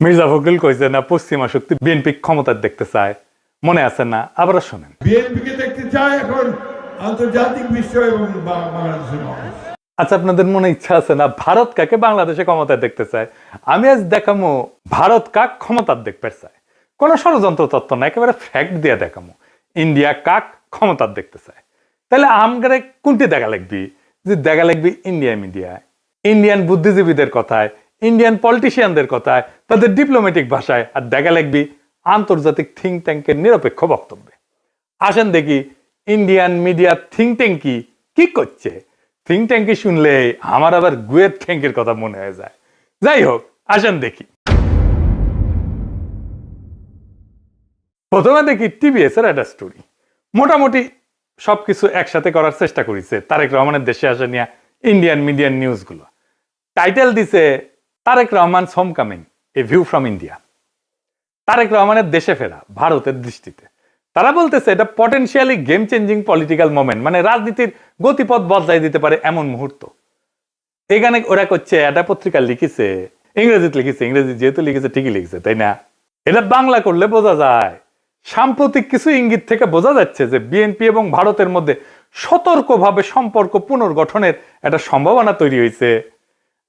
মির্জা ফখরুল কইছে না পশ্চিমা শক্তি বিএনপি ক্ষমতার দেখতে চায়, মনে আছে না? আবার শোনেন। বিএনপিকে দেখতে চায় এখন আন্তর্জাতিক বিশ্ব এবং বাংলাদেশের মানুষ। আচ্ছা, আপনাদের মনে ইচ্ছা আছে না ভারত কাকে বাংলাদেশে ক্ষমতায় দেখতে চায়? আমি আজ দেখামো ভারত কাক ক্ষমতার দেখতে চায়। কোন ষড়যন্ত্র তত্ত্ব না, একেবারে ফ্যাক্ট দিয়ে দেখামো ইন্ডিয়া কাক ক্ষমতার দেখতে চায়। তাহলে আমগারে কোনটি দেখা লাগবি? যে দেখা লাগবি ইন্ডিয়া মিডিয়ায়, ইন্ডিয়ান বুদ্ধিজীবীদের কথায়, ইন্ডিয়ান পলিটিশিয়ানদের কথায়, তাদের ডিপ্লোম্যাটিক ভাষায়, আর দেখা লাগবি আন্তর্জাতিক থিঙ্ক ট্যাঙ্কের নিরপেক্ষ বক্তব্যে। আসেন দেখি ইন্ডিয়ান মিডিয়া থিঙ্ক ট্যাঙ্ক কি করছে। থিঙ্ক ট্যাঙ্কি শুনলে আমার আবার গুয়ের ট্যাঙ্কের কথা মনে হয়ে যায়। যাই হোক, আসেন দেখি। প্রথমে দেখি টিভিএস এর একটা স্টোরি। মোটামুটি সবকিছু একসাথে করার চেষ্টা করেছে তারেক রহমানের দেশে আসা নিয়ে ইন্ডিয়ান মিডিয়ান নিউজ গুলো। টাইটেল দিছে Tarique Rahman home coming, a view from India. Tarique রহমানের দেশে ফেরা ভারতের দৃষ্টিতে তারা বলতেছে এটা potentially game changing political moment, মানে রাজনীতির গতিপথ বদলাই দিতে পারে এমন মুহূর্ত। এখানে ওরা করছে, একটা পত্রিকা লিখেছে, ইংরেজিতে লিখেছে, ইংরেজি যেহেতু লিখেছে ঠিকই লিখেছে, তাই না? এটা বাংলা করলে বোঝা যায় সাম্প্রতিক কিছু ইঙ্গিত থেকে বোঝা যাচ্ছে যে বিএনপি এবং ভারতের মধ্যে সতর্কভাবে সম্পর্ক পুনর্গঠনের একটা সম্ভাবনা তৈরি হয়েছে,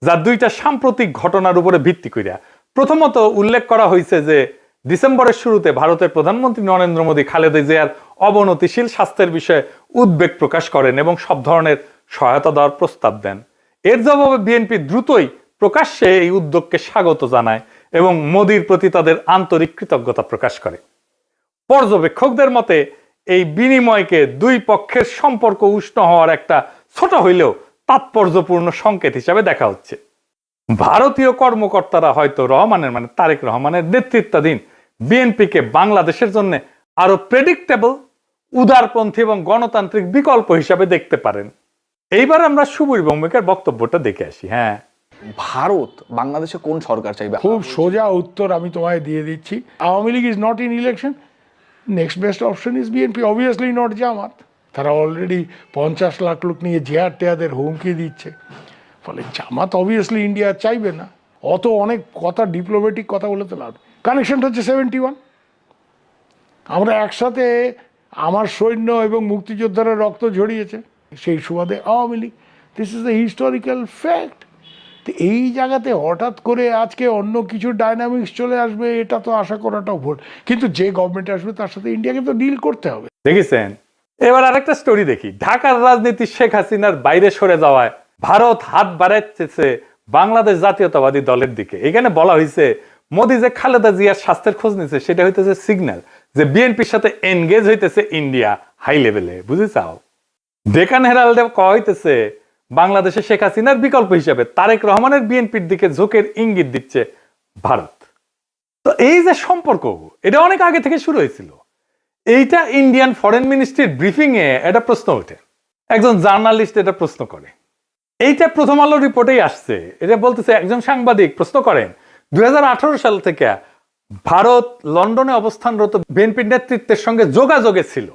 যা দুইটা সাম্প্রতিক ঘটনার উপরে ভিত্তি করিয়া। প্রথমত উল্লেখ করা হয়েছে যে ডিসেম্বরের শুরুতে ভারতের প্রধানমন্ত্রী নরেন্দ্র মোদী খালেদা জিয়ার অবনতিশীল স্বাস্থ্যের বিষয়ে উদ্বেগ প্রকাশ করেন এবং সব ধরনের সহায়তা দেওয়ার প্রস্তাব দেন। এর জবাবে বিএনপি দ্রুতই প্রকাশ্যে এই উদ্যোগকে স্বাগত জানায় এবং মোদীর প্রতি তাদের আন্তরিক কৃতজ্ঞতা প্রকাশ করে। পর্যবেক্ষকদের মতে এই বিনিময়কে দুই পক্ষের সম্পর্ক উষ্ণ হওয়ার একটা ছোট হইলেও তাৎপর্যপূর্ণ সংকেত হিসাবে দেখা হচ্ছে। ভারতীয় কর্মকর্তারা হয়তো রহমানের, মানে তারেক রহমানের নেতৃত্বাধীন বিএনপিকে বাংলাদেশের জন্য আরো প্রেডিক্টেবল, উদারপন্থী এবং গণতান্ত্রিক বিকল্প হিসাবে দেখতে পারেন। এইবার আমরা সুবীর ভৌমিকের বক্তব্যটা দেখে আসি। হ্যাঁ, ভারত বাংলাদেশে কোন সরকার চাইবে? খুব সোজা উত্তর আমি তোমায় দিয়ে দিচ্ছি। Awami League is not in election, next best option is BNP, obviously not Jamaat. তারা অলরেডি 50 লাখ লোক নিয়ে জেহাদ টেয়াদের হুমকি দিচ্ছে। ফলে জামাত অবভিয়াসলি ইন্ডিয়া চাইবে না। অত অনেক কথা, ডিপ্লোম্যাটিক কথা বলে তো লাভ। কানেকশনটা হচ্ছে 71। আমরা একসাথে, আমার সৈন্য এবং মুক্তিযোদ্ধারা রক্ত ঝরিয়েছে, সেই সুবাদে Awami League. This is the historical fact. তো এই জায়গাতে হঠাৎ করে আজকে অন্য কিছু ডাইনামিক্স চলে আসবে, এটা তো আশা করাটাও ভুল। কিন্তু যে গভর্নমেন্ট আসবে তার সাথে ইন্ডিয়াকে তো ডিল করতে হবে। দেখেছেন? এবার আরেকটা স্টোরি দেখি। ঢাকার রাজনীতি শেখ হাসিনার বাইরে সরে যাওয়ায় ভারত হাত বাড়াচ্ছে বাংলাদেশ জাতীয়তাবাদী দলের দিকে। এখানে বলা হয়েছে মোদী যে খালেদা জিয়ার স্বাস্থ্যের খোঁজ নিচ্ছে সেটা হইতেছে সিগন্যাল যে বিএনপির সাথে এনগেজ হইতেছে ইন্ডিয়া হাই লেভেলে। বুঝে চাও? ডেকান হেরাল্ডে কয়া হইতেছে বাংলাদেশে শেখ হাসিনার বিকল্প হিসেবে তারেক রহমানের বিএনপির দিকে ঝোঁকের ইঙ্গিত দিচ্ছে ভারত। তো এই যে সম্পর্ক, এটা অনেক আগে থেকে শুরু হয়েছিল। এইটা ইন্ডিয়ান ফরেন মিনিস্ট্রির ব্রিফিং এ একটা প্রশ্ন ওঠে, একজন জার্নালিস্ট এটা প্রশ্ন করে। এইটা প্রথম আলো রিপোর্টেই আসছে। এটা বলতেছে একজন সাংবাদিক প্রশ্ন করেন 2018 সাল থেকে ভারত লন্ডনে অবস্থানরত বিএনপির নেতৃত্বের সঙ্গে যোগাযোগে ছিল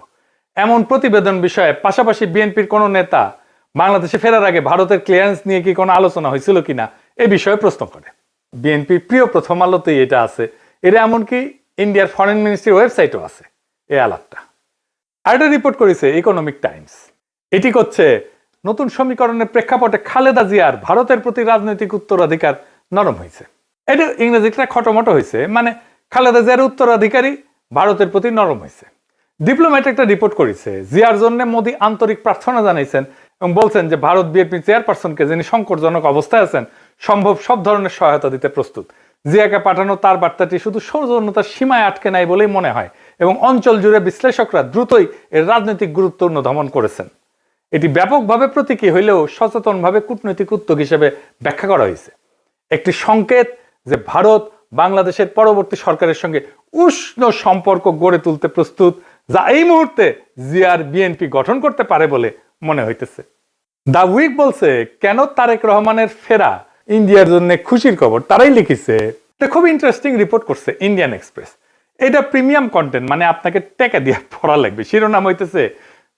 এমন প্রতিবেদন বিষয়ে, পাশাপাশি বিএনপির কোন নেতা বাংলাদেশে ফেরার আগে ভারতের ক্লিয়ারেন্স নিয়ে কি কোনো আলোচনা হয়েছিল কিনা এ বিষয়ে প্রশ্ন করে। বিএনপির প্রিয় প্রথম আলোতেই এটা আছে। এটা এমনকি ইন্ডিয়ার ফরেন মিনিস্ট্রির ওয়েবসাইটও আছে এই আলাপটা। আর এটা রিপোর্ট করেছে ইকোনমিক টাইমস। এটি করছে নতুন সমীকরণের প্রেক্ষাপটে খালেদা জিয়ার ভারতের প্রতি রাজনৈতিক উত্তরাধিকার নরম হয়েছে। এটা ইংরেজিটা খটোমটো হয়েছে, মানে খালেদা জিয়ার উত্তরাধিকারী ভারতের প্রতি নরম হয়েছে। ডিপ্লোম্যাট একটা রিপোর্ট করেছে জিয়ার জন্য মোদী আন্তরিক প্রার্থনা জানাইছেন এবং বলছেন যে ভারত বিএনপি চেয়ারপারসনকে, যিনি সংকটজনক অবস্থায় আছেন, সম্ভব সব ধরনের সহায়তা দিতে প্রস্তুত। জিয়াকে পাঠানো তার বার্তাটি শুধু সৌজন্যতার সীমায় আটকে নাই বলেই মনে হয় এবং অঞ্চল জুড়ে বিশ্লেষকরা দ্রুতই এর রাজনৈতিক গুরুত্ব অনুধাবন করেছেন। এটি ব্যাপকভাবে প্রতীকী হইলেও সচেতনভাবে কূটনৈতিক উদ্যোগ হিসেবে ব্যাখ্যা করা হয়েছে। একটি সংকেত যে ভারত বাংলাদেশের পরবর্তী সরকারের সঙ্গে উষ্ণ সম্পর্ক গড়ে তুলতে প্রস্তুত, যা এই মুহূর্তে জিয়ার বিএনপি গঠন করতে পারে বলে মনে হইতেছে। দা উইক বলছে কেন তারেক রহমানের ফেরা ইন্ডিয়ার জন্য খুশির খবর। তারাই লিখেছে, এটা খুব ইন্টারেস্টিং রিপোর্ট করছে ইন্ডিয়ান এক্সপ্রেস। এটা প্রিমিয়াম কন্টেন্ট, মানে আপনাকে টাকা দিয়ে পড়া লাগবে। শিরোনাম হইতেছে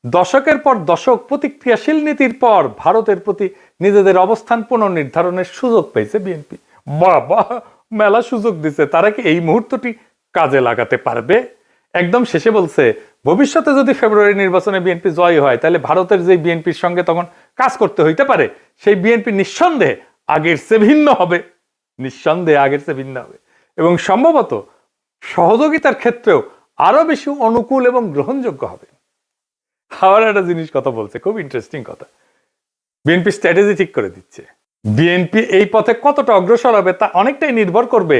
দশকের পর দশক প্রতিক্রিয়াশীল নীতির পর ভারতের প্রতি নিজেদের অবস্থান পুনর্নির্ধারণের সুযোগ পেয়েছে বিএনপি। বাবা, মেলা সুযোগ দিছে, তারা কি এই মুহূর্তটি কাজে লাগাতে পারবে? একদম শেষে বলছে ভবিষ্যতে যদি ফেব্রুয়ারি নির্বাচনে বিএনপি জয় হয় তাহলে ভারতের যে বিএনপির সঙ্গে তখন কাজ করতে হইতে পারে সেই বিএনপি নিঃসন্দেহে আগের চেয়ে ভিন্ন হবে, নিঃসন্দেহে আগের চেয়ে ভিন্ন হবে এবং সম্ভবত সহযোগিতার ক্ষেত্রেও আরো বেশি অনুকূল এবং গ্রহণযোগ্য হবে। আবার একটা জিনিস কথা বলছে, খুব ইন্টারেস্টিং কথা। বিএনপি স্ট্র্যাটেজি ঠিক করে দিচ্ছে। বিএনপি এই পথে কতটা অগ্রসর হবে তা অনেকটাই নির্ভর করবে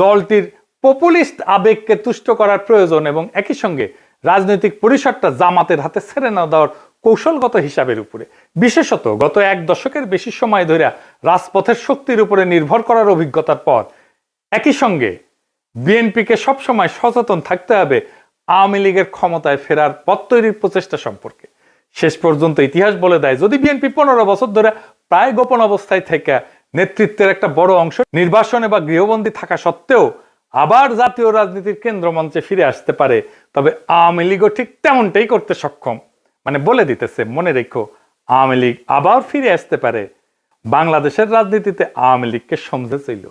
দলটির পপুলিস্ট আবেগকে তুষ্ট করার প্রয়োজন এবং একই সঙ্গে রাজনৈতিক পরিসরটা জামাতের হাতে ছেড়ে না দেওয়ার কৌশলগত হিসাবের উপরে। বিশেষত গত এক দশকের বেশি সময় ধরে রাজপথের শক্তির উপরে নির্ভর করার অভিজ্ঞতার পর একই সঙ্গে বিএনপিকে সবসময় সচেতন থাকতে হবে আওয়ামী লীগের ক্ষমতায় ফেরার পথ তৈরির প্রচেষ্টা সম্পর্কে। শেষ পর্যন্ত ইতিহাস বলে দেয় যদি বিএনপি 15 বছর ধরে প্রায় গোপন অবস্থায় থেকে নেতৃত্বের একটা বড় অংশ নির্বাসনে বা গৃহবন্দী থাকা সত্ত্বেও আবার জাতীয় রাজনীতির কেন্দ্রমঞ্চে ফিরে আসতে পারে, তবে আওয়ামী লীগও ঠিক তেমনটাই করতে সক্ষম। মানে বলে দিতেছে, মনে রেখো আওয়ামী লীগ আবার ফিরে আসতে পারে। বাংলাদেশের রাজনীতিতে আওয়ামী লীগকে সমঝে ছিল।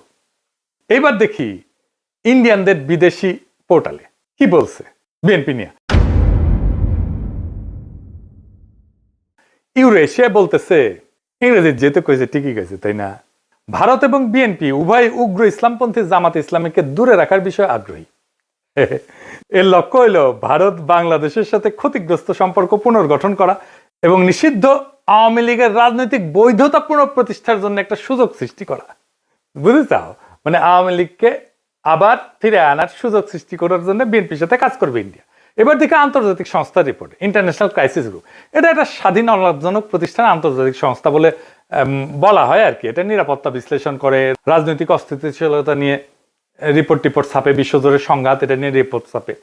এইবার দেখি ইন্ডিয়ানদের বিদেশি পোর্টালে কি বলছে বিএনপি নিয়ে। ইউরেশিয়া বলতেছে, ইংরেজি যেতে কইছে ঠিকই কইছে তাই না, ভারত এবং বিএনপি উভয় উগ্র ইসলামপন্থী জামাত ইসলামীকে দূরে রাখার বিষয়ে আগ্রহী। এর লক্ষ্য হইল ভারত বাংলাদেশের সাথে ক্ষতিগ্রস্ত সম্পর্ক পুনর্গঠন করা এবং নিষিদ্ধ আওয়ামী লীগের রাজনৈতিক বৈধতা পুনঃপ্রতিষ্ঠার জন্য একটা সুযোগ সৃষ্টি করা। বুঝতে চাও? মানে আওয়ামী লীগকে আবার ফিরে আনার সুযোগ সৃষ্টি করার জন্য বিএনপির সাথে কাজ করবে ইন্ডিয়া। এবার দিকে আন্তর্জাতিক সংস্থার রিপোর্ট, ইন্টারন্যাশনাল ক্রাইসিস গ্রুপ, এটা একটা স্বাধীন অলাভজনক প্রতিষ্ঠান, আন্তর্জাতিক সংস্থা বলে বলা হয় আর কি। এটা নিরাপত্তা বিশ্লেষণ করে, রাজনৈতিক অস্থিতিশীলতা নিয়ে রিপোর্ট ছাপে, বিশ্বজুড়ে সংঘাত এটা নিয়ে রিপোর্ট ছাপে।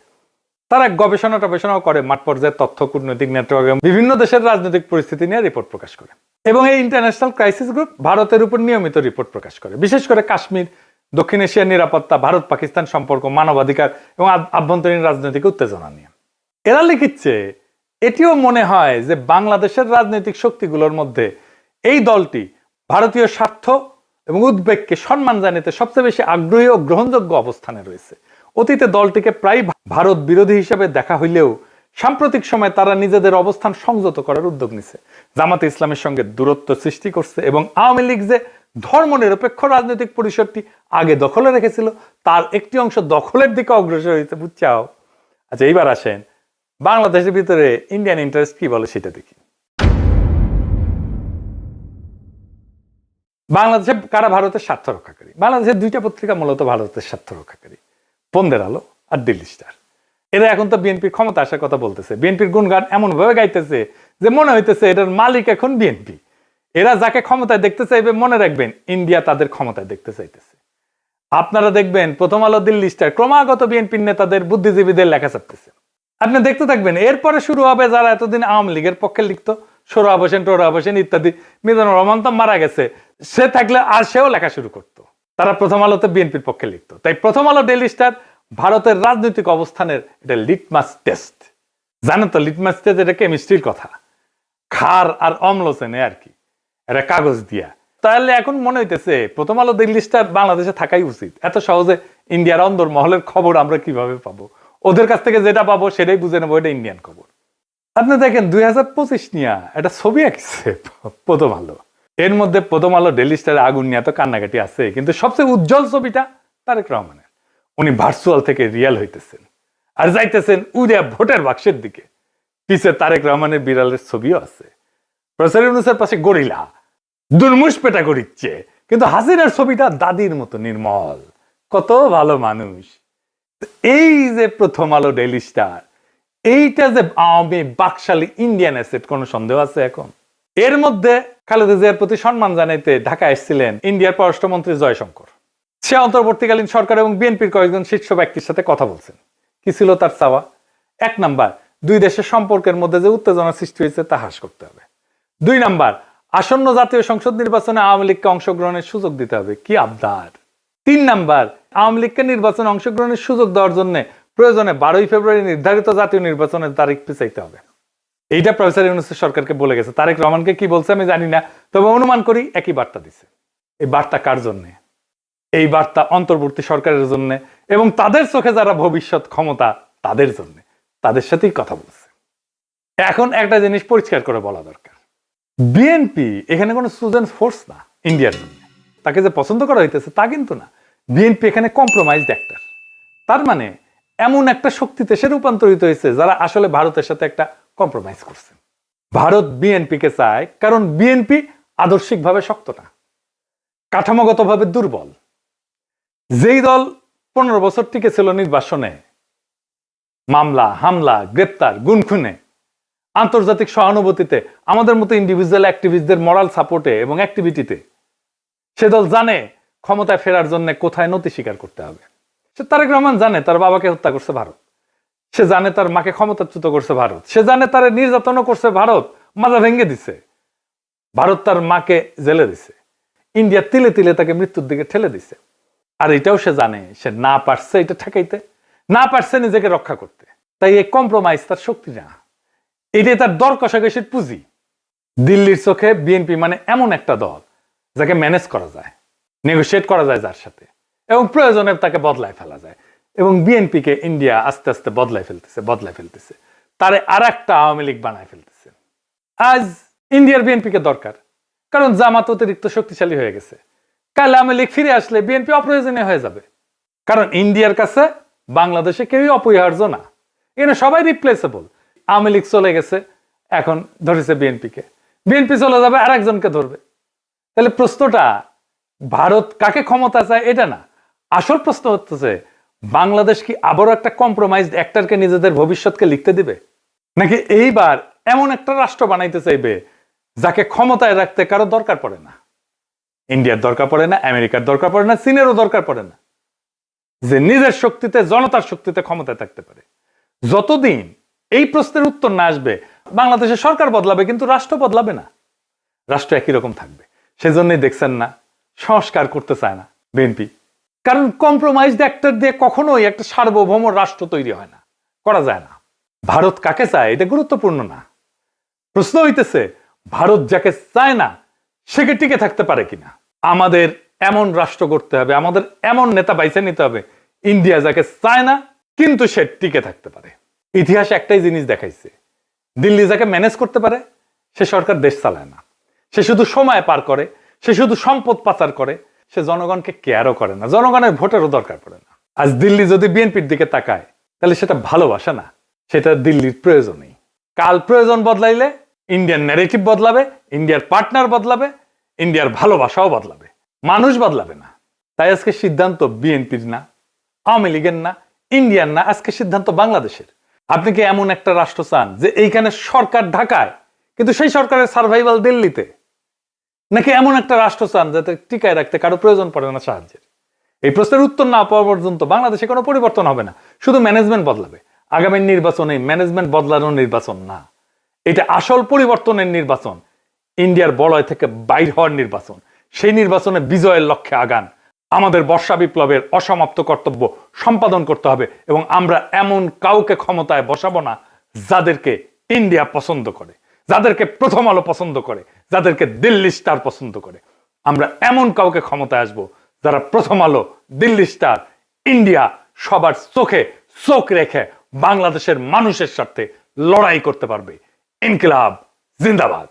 তারা গবেষণাও করে, মাঠ পর্যায়ে তথ্য, কূটনৈতিক নেটওয়ার্ক, বিভিন্ন দেশের রাজনৈতিক পরিস্থিতি নিয়ে রিপোর্ট প্রকাশ করে। এবং এই ইন্টারন্যাশনাল ক্রাইসিস গ্রুপ ভারতের উপর নিয়মিত রিপোর্ট প্রকাশ করে, বিশেষ করে কাশ্মীর, দক্ষিণ এশিয়ার নিরাপত্তা, ভারত পাকিস্তান সম্পর্ক, মানবাধিকার এবং আভ্যন্তরীণ রাজনৈতিক উত্তেজনা নিয়ে। এরা লিখিচ্ছে এটিও মনে হয় যে বাংলাদেশের রাজনৈতিক শক্তিগুলোর মধ্যে এই দলটি ভারতীয় স্বার্থ এবং উদ্বেগকে সম্মান জানাতে সবচেয়ে বেশি আগ্রহী ও গ্রহণযোগ্য অবস্থানে রয়েছে। অতীতে দলটিকে প্রায় ভারত বিরোধী হিসেবে দেখা হইলেও সাম্প্রতিক সময়ে তারা নিজেদের অবস্থান সংযত করার উদ্যোগ নিছে, জামাতে ইসলামের সঙ্গে দূরত্ব সৃষ্টি করছে এবং আওয়ামী লীগ যে ধর্মনিরপেক্ষ রাজনৈতিক পরিসরটি আগে দখলে রেখেছিল তার একটি অংশ দখলের দিকে অগ্রসর হয়েছে। বুঝছাও? আচ্ছা, এইবার আসেন বাংলাদেশের ভিতরে ইন্ডিয়ান ইন্টারেস্ট কি বলে সেটা দেখি। বাংলাদেশে কারা ভারতের স্বার্থ রক্ষাকারী? বাংলাদেশের দুইটা পত্রিকা মূলত ভারতের স্বার্থ রক্ষাকারী, বন্দের আলো আর দিল্লি স্টার। এরা এখন তো বিএনপির ক্ষমতা আসার কথা বলতেছে, বিএনপির গুণগান এমন ভাবে গাইতেছে যে মনে হইতেছে এটার মালিক এখন বিএনপি। এরা যাকে ক্ষমতায় দেখতে চাইবে মনে রাখবেন ইন্ডিয়া তাদের ক্ষমতায় দেখতে চাইতেছে। আপনারা দেখবেন প্রথম আলো, দিল্লি স্টার ক্রমাগত বিএনপির নেতাদের, বুদ্ধিজীবীদের লেখা ছাপতেছে। আপনি দেখতে থাকবেন, এরপরে শুরু হবে যারা এতদিন আওয়ামী লীগের পক্ষে লিখতো, সোহরাব হোসেন, টোহরাব হোসেন ইত্যাদি। মিজানুর রহমান তো মারা গেছে, সে থাকলে আর সেও লেখা শুরু করতো। তারা প্রথম আলোতে বিএনপির পক্ষে লিখতো। তাই প্রথম আলো, ডেইলি স্টার ভারতের রাজনৈতিক অবস্থানের এটা লিটমাস টেস্ট। জানেন তো লিটমাস টেস্ট এটা কেমিস্ট্রির কথা, ক্ষার আর অম্ল চেনে আর কি, এটা কাগজ দিয়া। তাহলে এখন মনে হইতেছে প্রথম আলো, দিল্লি স্টার বাংলাদেশে থাকাই উচিত। এত সহজে ইন্ডিয়ার অন্দর মহলের খবর আমরা কিভাবে পাবো? ওদের কাছ থেকে যেটা পাবো সেটাই বুঝে নেবো এটা ইন্ডিয়ান খবর। আপনি দেখেন 2025 নিয়ে একটা ছবি আঁকছে প্রথম আলো। এর মধ্যে প্রথম আলো, ডেইলি স্টারে আগুন নিয়ে তো কান্নাকাটি আছে, কিন্তু সবচেয়ে উজ্জ্বল ছবিটা তারেক রহমানের। উনি ভার্চুয়াল থেকে রিয়াল হইতেছেন আর যাইতেছেন উড়িয়া ভোটের বাক্সের দিকে। পিছে তারেক রহমানের বিড়ালের ছবিও আছে। প্রফেসর ইউনূসের পাশে গরিলা দুর্মুষ পেটা করিচ্ছে, কিন্তু হাসিনার ছবিটা দাদির মতো নির্মল, কত ভালো মানুষ। এই যে প্রথম আলো, ডেইলি স্টার, এইটা যে আওয়ামী বাকশালী ইন্ডিয়ান অ্যাসেট, কোনো সন্দেহ আছে এখন? এর মধ্যে খালেদা জিয়ার প্রতি সম্মান জানাইতে ঢাকা এসেছিলেন ইন্ডিয়ার পররাষ্ট্রমন্ত্রী জয়শঙ্কর। সে অন্তর্বর্তীকালীন সরকার এবং বিএনপির কয়েকজন শীর্ষ ব্যক্তির সাথে কথা বলছেন। কি ছিল তার চাওয়া? 1 নাম্বার, দুই দেশের সম্পর্কের মধ্যে যে উত্তেজনা সৃষ্টি হয়েছে তা হ্রাস করতে হবে। 2 নাম্বার, আসন্ন জাতীয় সংসদ নির্বাচনে আওয়ামী লীগকে অংশগ্রহণের সুযোগ দিতে হবে। কি আবদার! 3 নাম্বার, আওয়ামী লীগকে নির্বাচনে অংশগ্রহণের সুযোগ দেওয়ার জন্য প্রয়োজনে 12 ফেব্রুয়ারি নির্ধারিত জাতীয় নির্বাচনের তারিখ পিছাইতে হবে। এইটা প্রফেসর ইউনূস সরকারকে বলে গেছে। তারেক রহমানকে কি বলছে আমি জানি না, তবে অনুমান করি একই বার্তা দিছে। এই বার্তা কার জন্য? এই বার্তা অন্তর্বর্তী সরকারের জন্য এবং তাদের চোখে যারা ভবিষ্যৎ ক্ষমতা তাদের জন্য, তাদের সাথেই কথা বলছে। এখন একটা জিনিস পরিষ্কার করে বলা দরকার, বিএনপি এখানে কোনো চুজেন ফোর্স না ইন্ডিয়ার জন্য। তাকে যে পছন্দ করা হইতেছে তা কিন্তু না, বিএনপি এখানে কম্প্রোমাইজড অ্যাক্টর। তার মানে এমন একটা শক্তিতে সে রূপান্তরিত হয়েছে যারা আসলে ভারতের সাথে একটা কম্প্রোমাইজ করছে। ভারত বিএনপিকে চায় কারণ বিএনপি আদর্শিকভাবে শক্ত না, কাঠামোগতভাবে দুর্বল। যেই দল 15 বছর টিকে ছিল নির্বাসনে, মামলা হামলা গ্রেপ্তার গুনখুনে, আন্তর্জাতিক সহানুভূতিতে, আমাদের মতো ইন্ডিভিজুয়াল অ্যাক্টিভিস্টদের মরাল সাপোর্টে এবং অ্যাক্টিভিটিতে, সে দল জানে ক্ষমতায় ফেরার জন্য কোথায় নতি স্বীকার করতে হবে। সে তারেক রহমান জানে তার বাবাকে হত্যা করছে ভারত, সে জানে তার মাকে ক্ষমতাচ্যুত করছে ভারত, সে জানে তার নির্যাতনও করছে ভারত, মাজা ভেঙে দিছে ভারত, তার মাকে জেলে দিছে, ইন্ডিয়া তিলে তিলে তাকে মৃত্যুর দিকে ঠেলে দিছে। আর এটাও সে জানে সে না পারছে এটা ঠেকাইতে, না পারছে নিজেকে রক্ষা করতে। তাই এই কম্প্রোমাইজ তার শক্তি না, এটাই তার দর কষাকষির পুঁজি। দিল্লির চোখে বিএনপি মানে এমন একটা দল যাকে ম্যানেজ করা যায়, নেগোশিয়েট করা যায় যার সাথে, এবং প্রয়োজনে তাকে বদলায় ফেলা যায়। এবং বিএনপিকে ইন্ডিয়া আস্তে আস্তে বদলায় ফেলতেছে, তারে আর একটা আওয়ামী লীগ বানায় ফেলতেছে। আজ ইন্ডিয়ার বিএনপিকে দরকার, কারণ জামাত অতিরিক্ত শক্তিশালী হয়ে গেছে। কাল আওয়ামী লীগ ফিরে আসলে বিএনপি অপ্রয়োজনীয় হয়ে যাবে, কারণ ইন্ডিয়ার কাছে বাংলাদেশে কেউই অপরিহার্য না, এখানে সবাই রিপ্লেসেবল। আওয়ামী লীগ চলে গেছে, এখন ধরেছে বিএনপিকে, বিএনপি চলে যাবে আর একজনকে ধরবে। তাহলে প্রশ্নটা ভারত কাকে ক্ষমতা চায় এটা না, আসল প্রশ্ন হচ্ছে বাংলাদেশ কি আবারও একটা কম্প্রোমাইজড অ্যাক্টরকে নিজেদের ভবিষ্যৎকে লিখতে দিবে, নাকি এইবার এমন একটা রাষ্ট্র বানাইতে চাইবে যাকে ক্ষমতায় রাখতে কারো দরকার পড়ে না, ইন্ডিয়ার দরকার পড়ে না, আমেরিকার দরকার পড়ে না, চীনেরও দরকার পড়ে না, যে নিজের শক্তিতে জনতার শক্তিতে ক্ষমতায় থাকতে পারে। যতদিন এই প্রশ্নের উত্তর না আসবে বাংলাদেশের সরকার বদলাবে কিন্তু রাষ্ট্র বদলাবে না, রাষ্ট্র একই রকম থাকবে। সেজন্যই দেখছেন না সংস্কার করতে চায় না বিএনপি, কারণ কম্প্রোমাইজড অ্যাক্টর দিয়ে কখনোই একটা সার্বভৌম রাষ্ট্র তৈরি হয় না, করা যায় না। ভারত কাকে চায় এটা গুরুত্বপূর্ণ না, প্রশ্ন হইতেছে ভারত যাকে চায় না সে কি টিকে থাকতে পারে কিনা। আমাদের এমন রাষ্ট্র করতে হবে, আমাদের এমন নেতা বাইছে নিতে হবে ইন্ডিয়া যাকে চায় না কিন্তু সে টিকে থাকতে পারে। ইতিহাস একটাই জিনিস দেখাইছে, দিল্লি যাকে ম্যানেজ করতে পারে সে সরকার দেশ চালায় না, সে শুধু সময় পার করে, সে শুধু সম্পদ পাচার করে, সে জনগণকে কেয়ারও করে না, জনগণের ভোটেরও দরকার পড়ে না। আজ দিল্লি যদি বিএনপির দিকে তাকায় তাহলে সেটা ভালোবাসা না, সেটা দিল্লির প্রয়োজনই। কাল প্রয়োজন বদলাইলে ইন্ডিয়ান ন্যারেটিভ বদলাবে, ইন্ডিয়ার পার্টনার বদলাবে, ইন্ডিয়ার ভালোবাসাও বদলাবে, মানুষ বদলাবে না। তাই আজকে সিদ্ধান্ত বিএনপির না, আওয়ামী লীগের না, ইন্ডিয়ান না, আজকে সিদ্ধান্ত বাংলাদেশের। আপনি কি এমন একটা রাষ্ট্র চান যে এইখানে সরকার ঢাকায় কিন্তু সেই সরকারের সার্ভাইভাল দিল্লিতে, নাকি এমন একটা রাষ্ট্র চান যাতে টিকায় রাখতে কারো প্রয়োজন পড়ে না সাহায্যের? এই প্রশ্নের উত্তর না পাওয়া পর্যন্ত বাংলাদেশে কোনো পরিবর্তন হবে না, শুধু ম্যানেজমেন্ট বদলাবে। আগামী নির্বাচনে ম্যানেজমেন্ট বদলানোর নির্বাচন না, এটা আসল পরিবর্তনের নির্বাচন, ইন্ডিয়ার বলয় থেকে বাইর হওয়ার নির্বাচন। সেই নির্বাচনে বিজয়ের লক্ষ্যে আগান। আমাদের বর্ষা বিপ্লবের অসমাপ্ত কর্তব্য সম্পাদন করতে হবে এবং আমরা এমন কাউকে ক্ষমতায় বসাবো না যাদেরকে ইন্ডিয়া পছন্দ করে, যাদেরকে প্রথম আলো পছন্দ করে, যাদেরকে দিল্লি স্টার পছন্দ করে। আমরা এমন কাউকে ক্ষমতায় আসবো যারা প্রথম আলো, দিল্লি স্টার, ইন্ডিয়া সবার চোখে চোখ রেখে বাংলাদেশের মানুষের সাথে লড়াই করতে পারবে। ইনকিলাব জিন্দাবাদ।